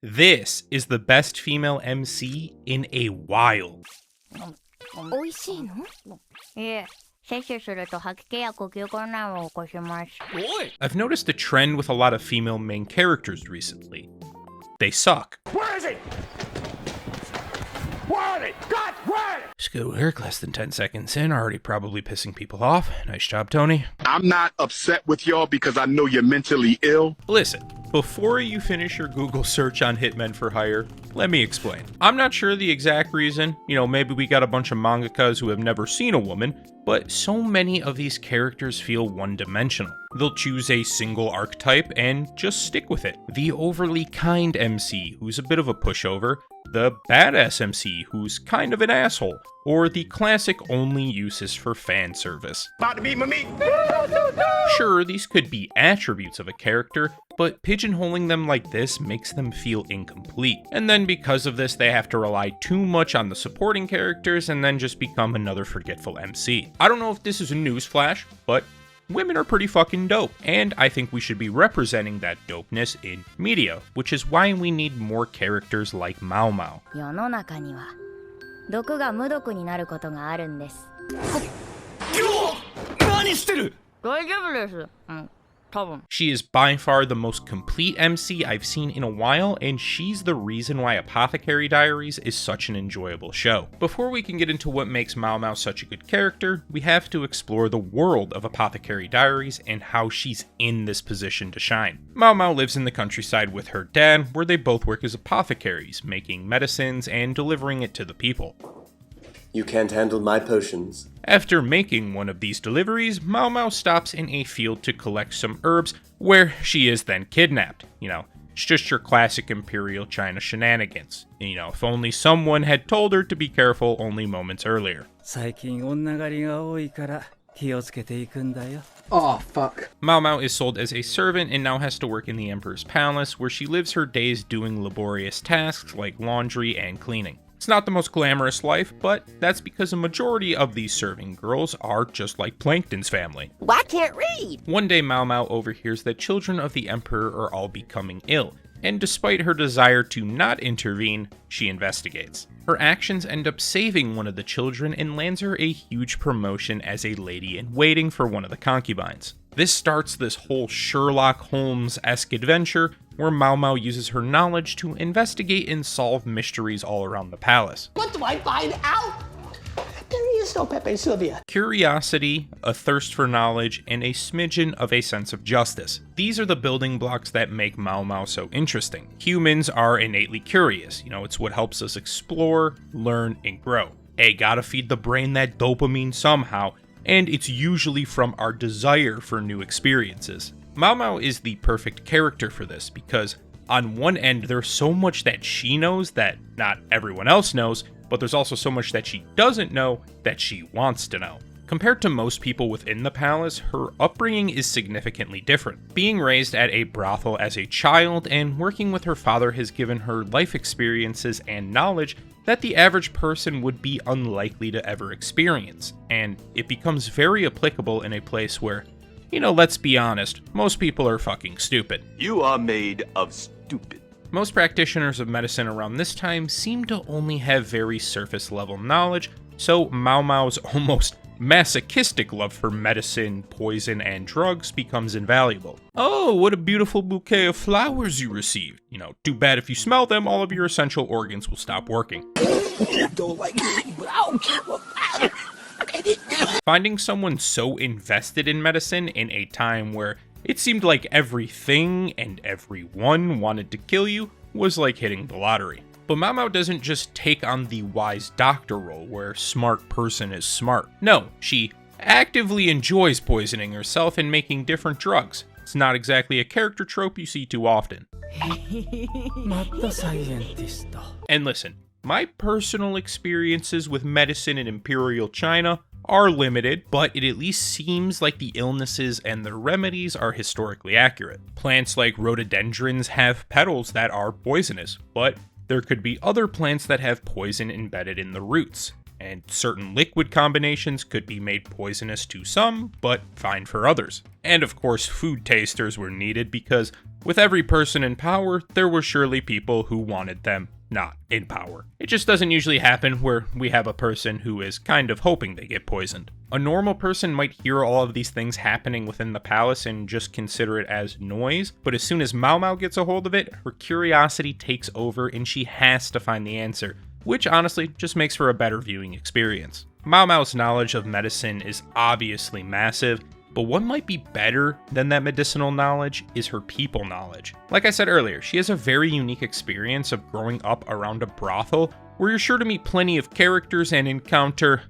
This is the best female MC in a while. 美味しいの？いえ、摂取すると吐き気や呼吸困難を起こします。I've noticed a trend with a lot of female main characters recently. They suck. Where is it? Where is it? God, where is it? Skill work less than 10 seconds in, already probably pissing people off. Nice job, Tony. I'm not upset with y'all because I know you're mentally ill. Listen, before you finish your Google search on Hitmen for Hire, let me explain. I'm not sure the exact reason. Maybe we got a bunch of mangakas who have never seen a woman, but so many of these characters feel one-dimensional. They'll choose a single archetype and just stick with it. The overly kind MC, who's a bit of a pushover, the badass MC, who's kind of an asshole, or the classic only uses for fan service. About to beat my meat. Sure, these could be attributes of a character, but pigeonholing them like this makes them feel incomplete. And then because of this, they have to rely too much on the supporting characters and then just become another forgetful MC. I don't know if this is a newsflash, but women are pretty fucking dope, and I think we should be representing that dopeness in media, which is why we need more characters like Maomao. 世の中には毒が無毒になることがあるんです。何してる？大丈夫です。She is by far the most complete MC I've seen in a while, and she's the reason why Apothecary Diaries is such an enjoyable show. Before we can get into what makes Maomao such a good character, we have to explore the world of Apothecary Diaries and how she's in this position to shine. Maomao lives in the countryside with her dad, where they both work as apothecaries, making medicines and delivering it to the people. You can't handle my potions. After making one of these deliveries, Maomao stops in a field to collect some herbs, where she is then kidnapped. It's just your classic Imperial China shenanigans. If only someone had told her to be careful only moments earlier. 最近女狩りが多いから気をつけていくんだよ。 Oh, fuck. Maomao is sold as a servant and now has to work in the Emperor's palace, where she lives her days doing laborious tasks like laundry and cleaning. It's not the most glamorous life, but that's because a majority of these serving girls are just like Plankton's family. Well, I can't read! One day, Maomao overhears that children of the Emperor are all becoming ill, and despite her desire to not intervene, she investigates. Her actions end up saving one of the children and lands her a huge promotion as a lady-in-waiting for one of the concubines. This starts this whole Sherlock Holmes-esque adventure where Maomao uses her knowledge to investigate and solve mysteries all around the palace. What do I find out? There is no Pepe Sylvia. Curiosity, a thirst for knowledge, and a smidgen of a sense of justice. These are the building blocks that make Maomao so interesting. Humans are innately curious. It's what helps us explore, learn, and grow. Gotta feed the brain that dopamine somehow, and it's usually from our desire for new experiences. Maomao is the perfect character for this because on one end there's so much that she knows that not everyone else knows, but there's also so much that she doesn't know that she wants to know. Compared to most people within the palace, her upbringing is significantly different. Being raised at a brothel as a child and working with her father has given her life experiences and knowledge that the average person would be unlikely to ever experience, and it becomes very applicable in a place where, let's be honest, most people are fucking stupid. You are made of stupid. Most practitioners of medicine around this time seem to only have very surface level knowledge, so Maomao's almost masochistic love for medicine, poison, and drugs becomes invaluable. Oh, what a beautiful bouquet of flowers you received. Too bad if you smell them, all of your essential organs will stop working. Finding someone so invested in medicine in a time where it seemed like everything and everyone wanted to kill you was like hitting the lottery. But Maomao doesn't just take on the wise doctor role where smart person is smart. No, she actively enjoys poisoning herself and making different drugs. It's not exactly a character trope you see too often. And listen, my personal experiences with medicine in Imperial China are limited, but it at least seems like the illnesses and their remedies are historically accurate. Plants like rhododendrons have petals that are poisonous, but there could be other plants that have poison embedded in the roots. and certain liquid combinations could be made poisonous to some, but fine for others. And of course, food tasters were needed because with every person in power, there were surely people who wanted them not in power. It just doesn't usually happen where we have a person who is kind of hoping they get poisoned. A normal person might hear all of these things happening within the palace and just consider it as noise, but as soon as Maomao gets a hold of it, her curiosity takes over and she has to find the answer, which honestly just makes for a better viewing experience. Maomao's knowledge of medicine is obviously massive, but what might be better than that medicinal knowledge is her people knowledge. Like I said earlier, she has a very unique experience of growing up around a brothel where you're sure to meet plenty of characters and encounter,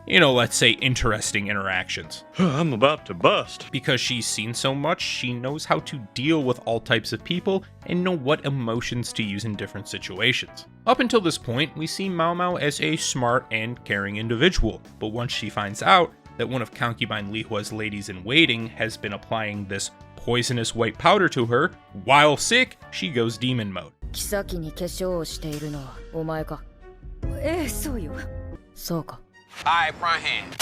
let's say interesting interactions. I'm about to bust. Because she's seen so much, she knows how to deal with all types of people and know what emotions to use in different situations. Up until this point, we see Maomao as a smart and caring individual, but once she finds out that one of concubine Li Hua's ladies-in-waiting has been applying this poisonous white powder to her, while sick, she goes demon mode. 妃に化粧をしているのはお前か。そうよ。そうか。 Alright, front hand.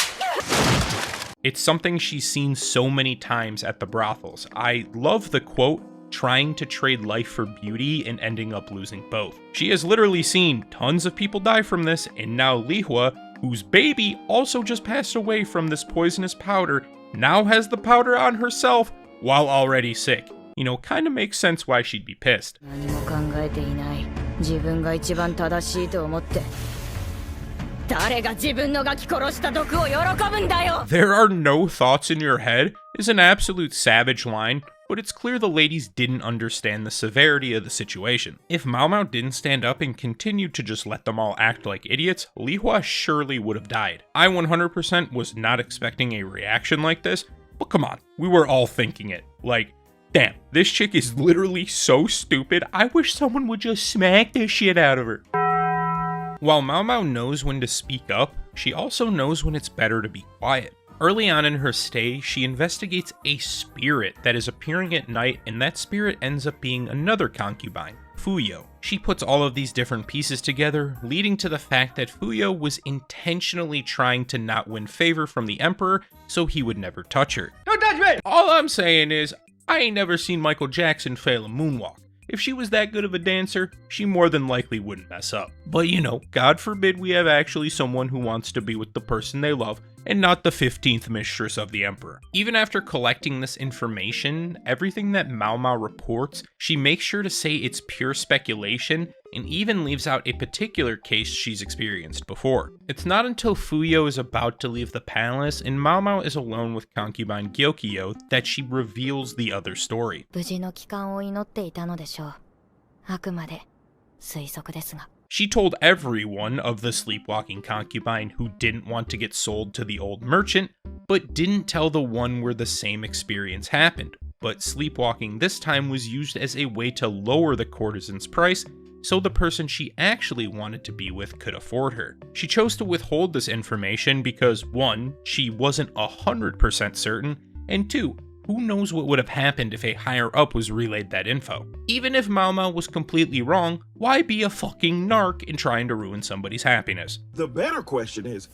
It's something she's seen so many times at the brothels. I love the quote, trying to trade life for beauty and ending up losing both. She has literally seen tons of people die from this, and now Li Hua, whose baby also just passed away from this poisonous powder, now has the powder on herself while already sick. Kinda makes sense why she'd be pissed. 何も考えていない。自分が一番正しいと思って。誰が自分のガキ殺した毒を喜ぶんだよ! There are no thoughts in your head is an absolute savage line, but it's clear the ladies didn't understand the severity of the situation. If Maomao didn't stand up and continued to just let them all act like idiots, Li Hua surely would have died. I 100% was not expecting a reaction like this, but come on, we were all thinking it. Like, damn, this chick is literally so stupid, I wish someone would just smack the shit out of her. While Maomao knows when to speak up, she also knows when it's better to be quiet. Early on in her stay, she investigates a spirit that is appearing at night, and that spirit ends up being another concubine, Fuyo. She puts all of these different pieces together, leading to the fact that Fuyo was intentionally trying to not win favor from the Emperor, so he would never touch her. Don't touch me! All I'm saying is, I ain't never seen Michael Jackson fail a moonwalk. If she was that good of a dancer, she more than likely wouldn't mess up. But God forbid we have actually someone who wants to be with the person they love, and not the 15th mistress of the Emperor. Even after collecting this information, everything that Maomao reports, she makes sure to say it's pure speculation, and even leaves out a particular case she's experienced before. It's not until Fuyo is about to leave the palace and Maomao is alone with concubine Gyokyo that she reveals the other story. 無事の帰還を祈っていたのでしょう。あくまで推測ですが。 She told everyone of the sleepwalking concubine who didn't want to get sold to the old merchant, but didn't tell the one where the same experience happened. But sleepwalking this time was used as a way to lower the courtesan's price, so the person she actually wanted to be with could afford her. She chose to withhold this information because 1, she wasn't 100% certain, and 2, who knows what would have happened if a higher up was relayed that info. Even if Maomao was completely wrong, why be a fucking narc in trying to ruin somebody's happiness? The better question is,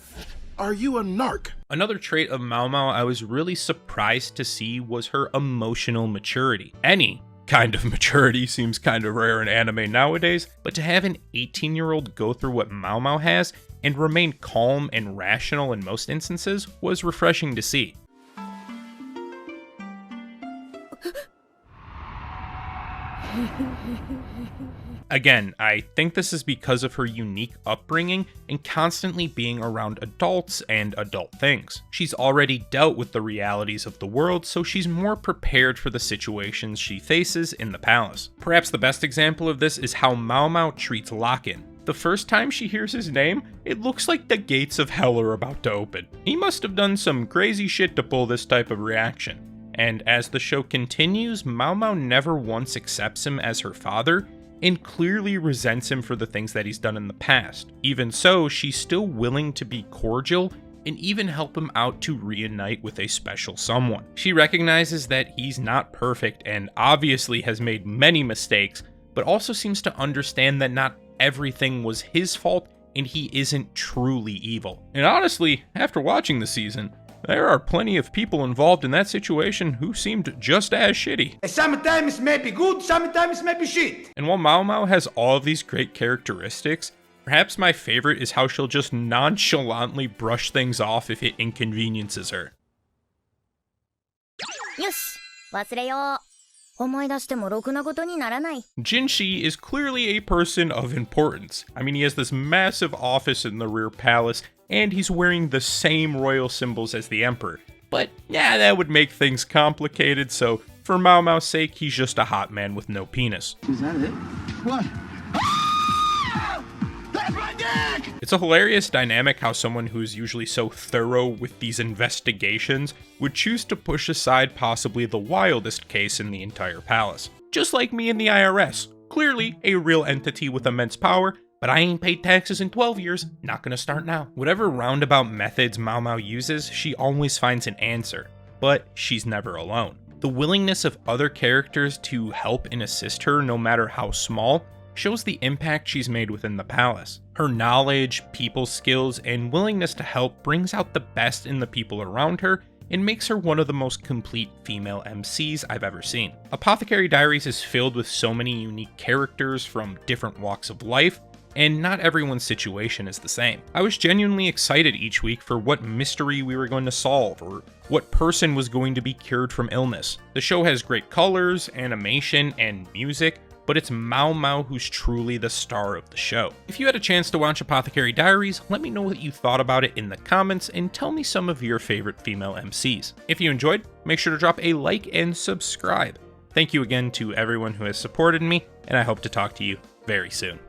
are you a narc? Another trait of Maomao I was really surprised to see was her emotional maturity. Any kind of maturity seems kind of rare in anime nowadays, but to have an 18-year-old go through what Maomao has and remain calm and rational in most instances was refreshing to see. Again, I think this is because of her unique upbringing and constantly being around adults and adult things. She's already dealt with the realities of the world, so she's more prepared for the situations she faces in the palace. Perhaps the best example of this is how Maomao treats Lock-in. The first time she hears his name, it looks like the gates of hell are about to open. He must have done some crazy shit to pull this type of reaction. And as the show continues, Maomao never once accepts him as her father, and clearly resents him for the things that he's done in the past. Even so, she's still willing to be cordial and even help him out to reunite with a special someone. She recognizes that he's not perfect and obviously has made many mistakes, but also seems to understand that not everything was his fault and he isn't truly evil. And honestly, after watching the season, there are plenty of people involved in that situation who seemed just as shitty. Sometimes maybe good, sometimes maybe shit. And while Maomao has all of these great characteristics, perhaps my favorite is how she'll just nonchalantly brush things off if it inconveniences her. よし、忘れよう。思い出してもろくなことにならない。 Jinshi is clearly a person of importance. I mean, he has this massive office in the rear palace, and he's wearing the same royal symbols as the emperor. But yeah, that would make things complicated, so for Maomao's sake, he's just a hot man with no penis. Is that it? What? That's my dick! It's a hilarious dynamic how someone who's usually so thorough with these investigations would choose to push aside possibly the wildest case in the entire palace. Just like me in the IRS. Clearly a real entity with immense power, but I ain't paid taxes in 12 years, not gonna start now. Whatever roundabout methods Maomao uses, she always finds an answer, but she's never alone. The willingness of other characters to help and assist her, no matter how small, shows the impact she's made within the palace. Her knowledge, people skills, and willingness to help brings out the best in the people around her and makes her one of the most complete female MCs I've ever seen. Apothecary Diaries is filled with so many unique characters from different walks of life, and not everyone's situation is the same. I was genuinely excited each week for what mystery we were going to solve, or what person was going to be cured from illness. The show has great colors, animation, and music, but it's Maomao who's truly the star of the show. If you had a chance to watch Apothecary Diaries, let me know what you thought about it in the comments and tell me some of your favorite female MCs. If you enjoyed, make sure to drop a like and subscribe. Thank you again to everyone who has supported me, and I hope to talk to you very soon.